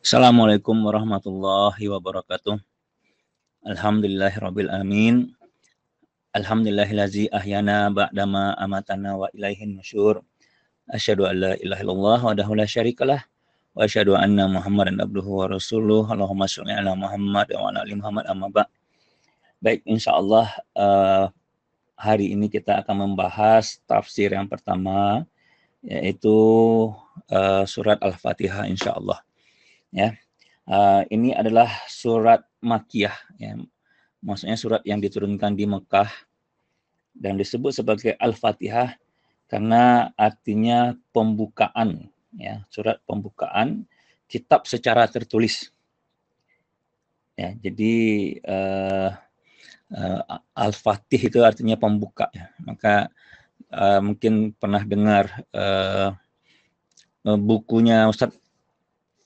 Assalamualaikum warahmatullahi wabarakatuh. Alhamdulillahirabbil alamin. Alhamdulillahillazi ahyana ba'dama amatana wa ilaihin nusyur. Asyhadu an la ilaha illallah wahdahu la syarikalah wa asyhadu anna Muhammadan abduhu wa rasuluh. Allahumma shalli ala Muhammad wa ala ali Muhammad amma ba'. Baik, insyaallah hari ini kita akan membahas tafsir yang pertama, yaitu surat Al-Fatihah insyaallah. Ya. Ini adalah surat Makkiyah, ya. Maksudnya surat yang diturunkan di Mekah dan disebut sebagai Al-Fatihah karena artinya pembukaan, ya, surat pembukaan kitab secara tertulis. Ya, jadi Al-Fatih itu artinya pembuka, ya. Maka mungkin pernah dengar bukunya Ustaz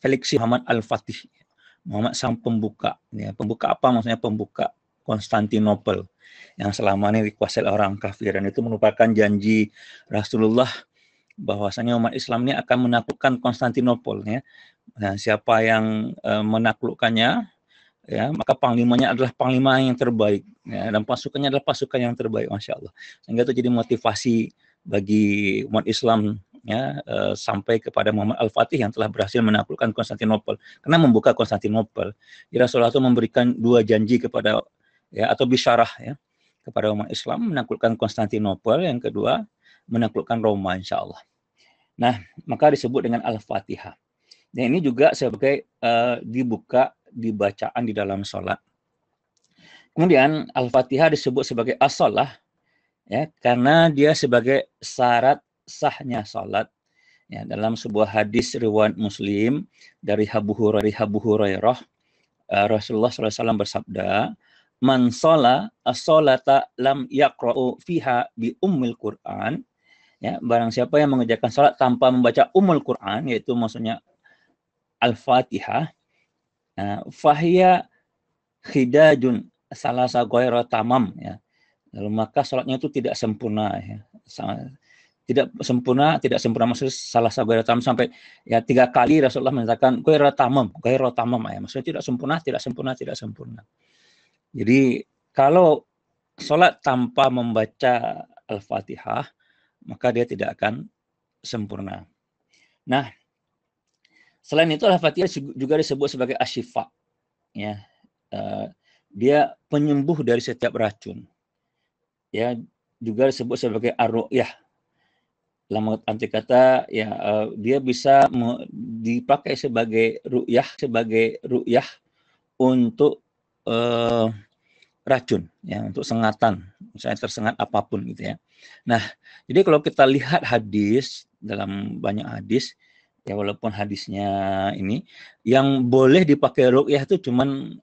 Felix Muhammad Al-Fatih, Muhammad sang pembuka. Ya, pembuka apa maksudnya? Pembuka Konstantinopel yang selama ini dikuasai orang kafir, dan itu merupakan janji Rasulullah bahwasanya umat Islam ini akan menaklukkan Konstantinopel. Ya. Nah, siapa yang menaklukkannya, ya, maka panglimanya adalah panglima yang terbaik, ya, dan pasukannya adalah pasukan yang terbaik, masya Allah. Sehingga itu jadi motivasi bagi umat Islam, ya, sampai kepada Muhammad Al-Fatih yang telah berhasil menaklukkan Konstantinopel. Karena membuka Konstantinopel, Rasulullah itu memberikan dua janji kepada, ya, atau bisyarah, ya, kepada umat Islam, menaklukkan Konstantinopel, yang kedua menaklukkan Roma, insya Allah. Nah, maka disebut dengan Al-Fatihah. Dan ini juga sebagai dibuka dibacaan di dalam sholat. Kemudian Al-Fatihah disebut sebagai as-shalah, ya, karena dia sebagai syarat sahnya salat. Ya, dalam sebuah hadis riwayat Muslim dari Abu Hurairah, Rasulullah SAW bersabda, "Man shalla as-sholata lam yaqra'u fiha bi ummil Qur'an." Ya, barang siapa yang mengerjakan salat tanpa membaca ummul Qur'an, yaitu maksudnya Al-Fatihah, fahiya khidajun salasa ghaira tamam, ya. Lalu maka salatnya itu tidak sempurna, ya. Tidak sempurna maksudnya salah satu ghaira tamam, sampai ya 3 kali Rasulullah mengatakan ghaira tamam, ya. Maksudnya tidak sempurna. Jadi kalau salat tanpa membaca Al-Fatihah, maka dia tidak akan sempurna. Nah, selain itu Al-Fatihah juga disebut sebagai asyifa, ya. Dia penyembuh dari setiap racun. Ya, juga disebut sebagai ar-ru'yah. Dalam arti kata, ya, dia bisa dipakai sebagai ru'yah untuk racun, ya, untuk sengatan, misalnya tersengat apapun gitu, ya. Nah, jadi kalau kita lihat hadis, dalam banyak hadis, ya, walaupun hadisnya ini yang boleh dipakai ruqyah itu cuman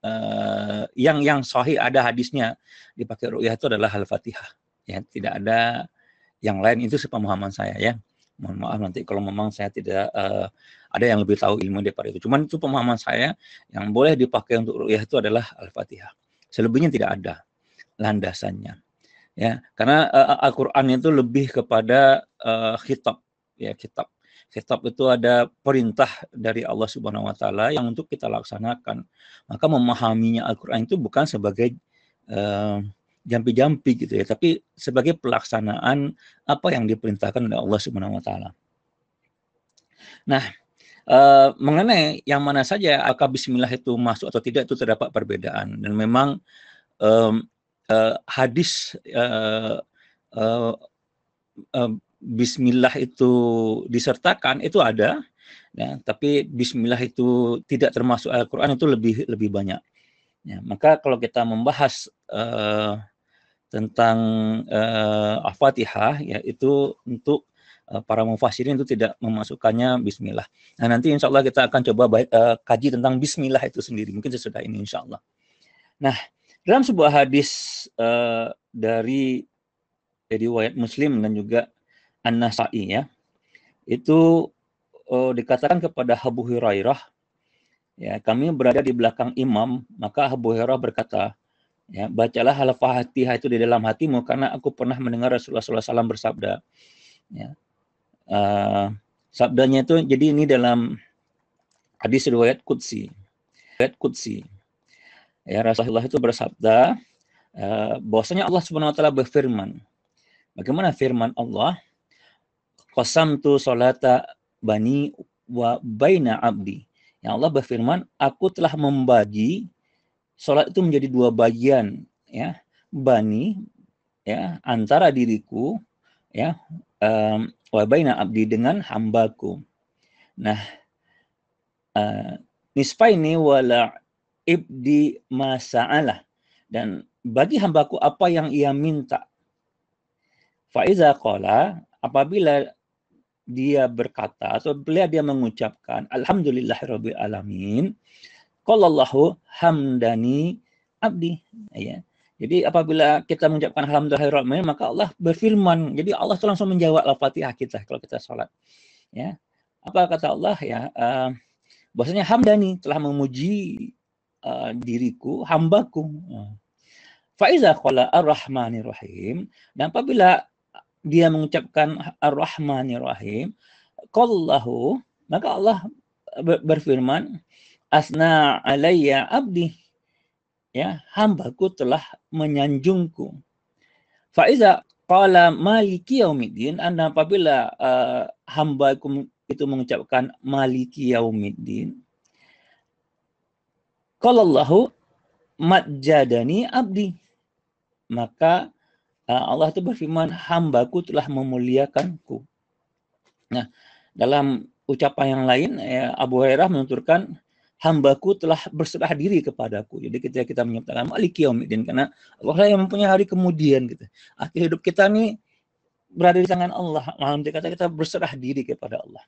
yang sahih ada hadisnya dipakai ruqyah itu adalah Al-Fatihah, ya, tidak ada yang lain. Itu sepemahaman saya, ya. Mohon maaf nanti kalau memang saya tidak ada yang lebih tahu ilmu daripada itu. Cuman itu pemahaman saya, yang boleh dipakai untuk ruqyah itu adalah Al-Fatihah. Selebihnya tidak ada landasannya, ya. Karena Al-Qur'an itu lebih kepada khitab, ya, kitab. Kitab itu ada perintah dari Allah Subhanahu wa taala yang untuk kita laksanakan. Maka memahaminya Al-Qur'an itu bukan sebagai jampi-jampi gitu, ya, tapi sebagai pelaksanaan apa yang diperintahkan oleh Allah Subhanahu wa taala. Nah, mengenai yang mana saja apakah bismillah itu masuk atau tidak, itu terdapat perbedaan, dan memang hadis bismillah itu disertakan itu ada, ya, tapi bismillah itu tidak termasuk Al-Qur'an itu lebih banyak. Ya, maka kalau kita membahas tentang Al-Fatihah, ya, itu untuk para mufassirin itu tidak memasukkannya bismillah. Nah, nanti insya Allah kita akan coba kaji tentang bismillah itu sendiri, mungkin sesudah ini insya Allah. Nah, dalam sebuah hadis dari riwayat Muslim dan juga An-Nasa'i, ya, itu dikatakan kepada Abu Hurairah, ya, kami berada di belakang imam, maka Abu Hurairah berkata, ya, bacalah Al-Fatihah itu di dalam hatimu, karena aku pernah mendengar Rasulullah SAW bersabda, ya. Sabdanya itu, jadi ini dalam Hadis riwayat Qudsi. Ya, Rasulullah itu bersabda bahwasanya Allah Subhanahu wa taala berfirman. Bagaimana firman Allah? Qasamtu salata bani wa baina abdi. Yang Allah berfirman, aku telah membagi salat itu menjadi dua bagian, ya. Bani, ya, antara diriku, ya, wa baina abdi, dengan hambaku. Nah, nisfaini wala ibdi masa'alah, dan bagi hambaku apa yang ia minta. Faiza qala, apabila dia berkata atau bila dia mengucapkan alhamdulillahirabbil alamin, qallallahu hamdani abdi, ya. Jadi apabila kita mengucapkan alhamdulillahirabbil alamin, maka Allah berfirman. Jadi Allah itu langsung menjawab al-Fatihah kita kalau kita salat, ya. Apa kata Allah, ya? Bahwasanya hamdani, telah memuji diriku, hambaku. Faiza qala ar-rahmanir rahim, dan apabila dia mengucapkan ar-rahmanir rahim, qallahu, maka Allah berfirman, asna alayya abdi, ya, hambaku telah menyanjungku. Faiza qala maliki yaumiddin, dan apabila hambaku itu mengucapkan maliki yaumiddin, qalallahu majjadani abdi, maka Allah itu berfirman, hambaku telah memuliakanku. Nah, dalam ucapan yang lain, ya, Abu Hurairah menuturkan, hambaku telah berserah diri kepadaku. Jadi ketika kita menyatakan maliki yaumiddin, karena Allah yang mempunyai hari kemudian, gitu. Akhir hidup kita ini berada di tangan Allah. Malam dikata kita berserah diri kepada Allah.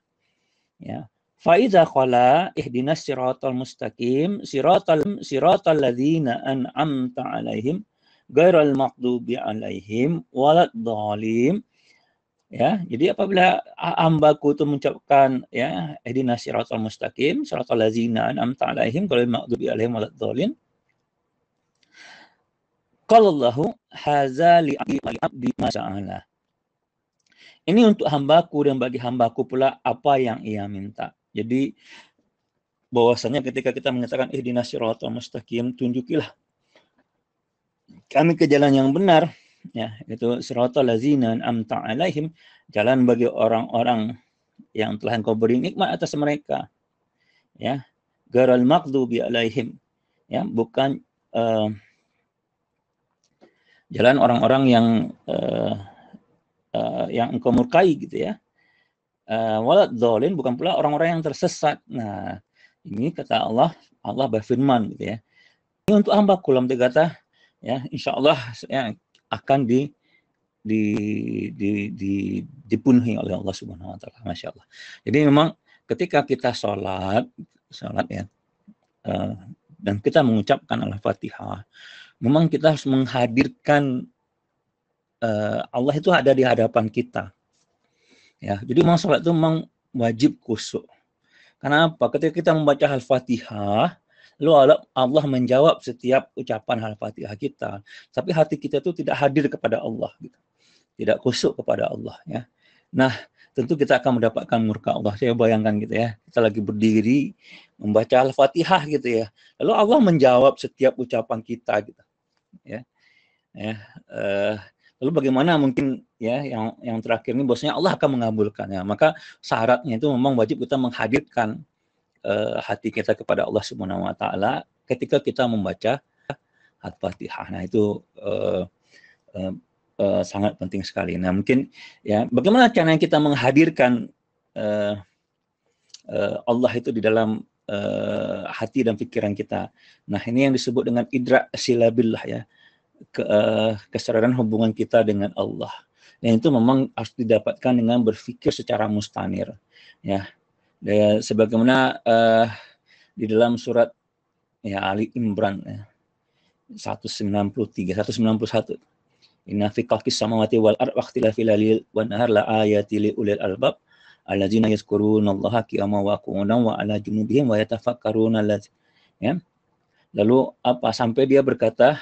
Ya. Faiza qala ihdinas siratal mustaqim siratal ladzina an'amta alaihim ghairil maghdubi alaihim waladdallin. Ya, jadi apabila hambaku itu mengucapkan, ya, ihdinas siratal mustaqim siratal ladzina an'amta alaihim ghairil maghdubi alaihim waladdallin, qallallahu hadza li abdi ma sa'ala. Ini untuk hambaku dan bagi hambaku pula apa yang ia minta. Jadi bahwasanya ketika kita menyatakan ihdinas siratal mustaqim, tunjukilah kami ke jalan yang benar, ya, itu siratal ladzina an'amta alaihim, jalan bagi orang-orang yang telah Engkau beri nikmat atas mereka, ya, ghairil maghdubi alaihim, ya, bukan jalan orang-orang yang Engkau murkai, gitu, ya. Waladdallin, bukan pula orang-orang yang tersesat. Nah, ini kata Allah berfirman, gitu, ya. Ini untuk hambaku, dalam kata, ya, insya Allah, ya, akan dipenuhi oleh Allah Subhanahu wa taala. Masya Allah. Jadi memang ketika kita sholat, ya, dan kita mengucapkan Al-Fatihah, memang kita harus menghadirkan Allah itu ada di hadapan kita. Ya, jadi memang sholat itu memang wajib khusyuk. Karena apa? Ketika kita membaca Al-Fatihah, lalu Allah menjawab setiap ucapan Al-Fatihah kita, tapi hati kita itu tidak hadir kepada Allah, gitu. Tidak khusyuk kepada Allah, ya. Nah, tentu kita akan mendapatkan murka Allah. Saya bayangkan, gitu, ya, kita lagi berdiri membaca Al-Fatihah, gitu, ya, lalu Allah menjawab setiap ucapan kita, gitu, ya. Lalu bagaimana mungkin, ya, yang terakhir ini bahwasanya Allah akan mengabulkannya. Maka syaratnya itu memang wajib kita menghadirkan hati kita kepada Allah Subhanahu wa taala ketika kita membaca Al-Fatihah. Nah, itu sangat penting sekali. Nah, mungkin, ya, bagaimana caranya kita menghadirkan Allah itu di dalam hati dan pikiran kita. Nah, ini yang disebut dengan idrak silabillah, ya, kesadaran hubungan kita dengan Allah. Dan itu memang harus didapatkan dengan berpikir secara mustanir, ya. Sebagaimana di dalam surat, ya, Ali Imran, ya, 191. Inna fi khalqis samawati wal ardi wa ikhtilafil laili wan nahari la ayatin li ulil albab alladzina yazkurunallaha qiyaman wa qu'udan wa ala junubihim wa yatafakkaruna, ya. Lalu apa, sampai dia berkata,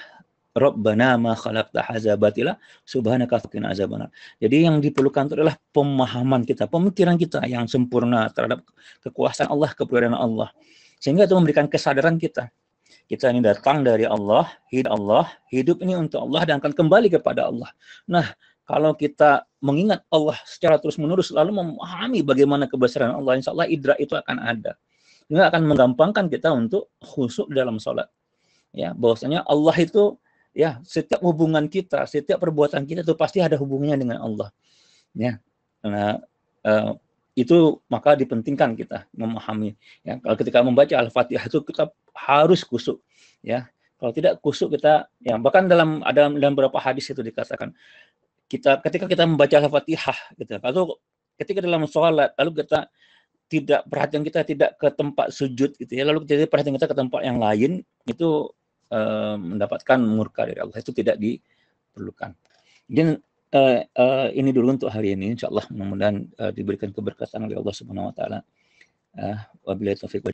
Rabbana ma khalaqta hadza batila subhanaka faqina azabannar. Jadi yang diperlukan itu adalah pemahaman kita, pemikiran kita yang sempurna terhadap kekuasaan Allah, keberadaan Allah. Sehingga itu memberikan kesadaran kita. Kita ini datang dari Allah, hidup ini untuk Allah dan akan kembali kepada Allah. Nah, kalau kita mengingat Allah secara terus-menerus, lalu memahami bagaimana kebesaran Allah, insya Allah idrak itu akan ada. Ini akan menggampangkan kita untuk khusyuk dalam sholat. Ya, bahwasanya Allah itu, ya, setiap hubungan kita, setiap perbuatan kita itu pasti ada hubungannya dengan Allah. Ya, nah, itu maka dipentingkan kita memahami. Ya, kalau ketika membaca Al-Fatihah itu kita harus khusyuk. Ya, kalau tidak khusyuk kita, ya, bahkan dalam beberapa hadis itu dikatakan ketika kita membaca Al-Fatihah, gitu, kalau ketika dalam sholat lalu kita perhatian kita tidak ke tempat sujud, gitu ya, lalu jadi perhatian kita ke tempat yang lain, itu mendapatkan murka dari Allah, itu tidak diperlukan. Dan ini dulu untuk hari ini, insya Allah mudah-mudahan diberikan keberkatan oleh Allah Subhanahu Wa Taala. Wabillahi taufiq.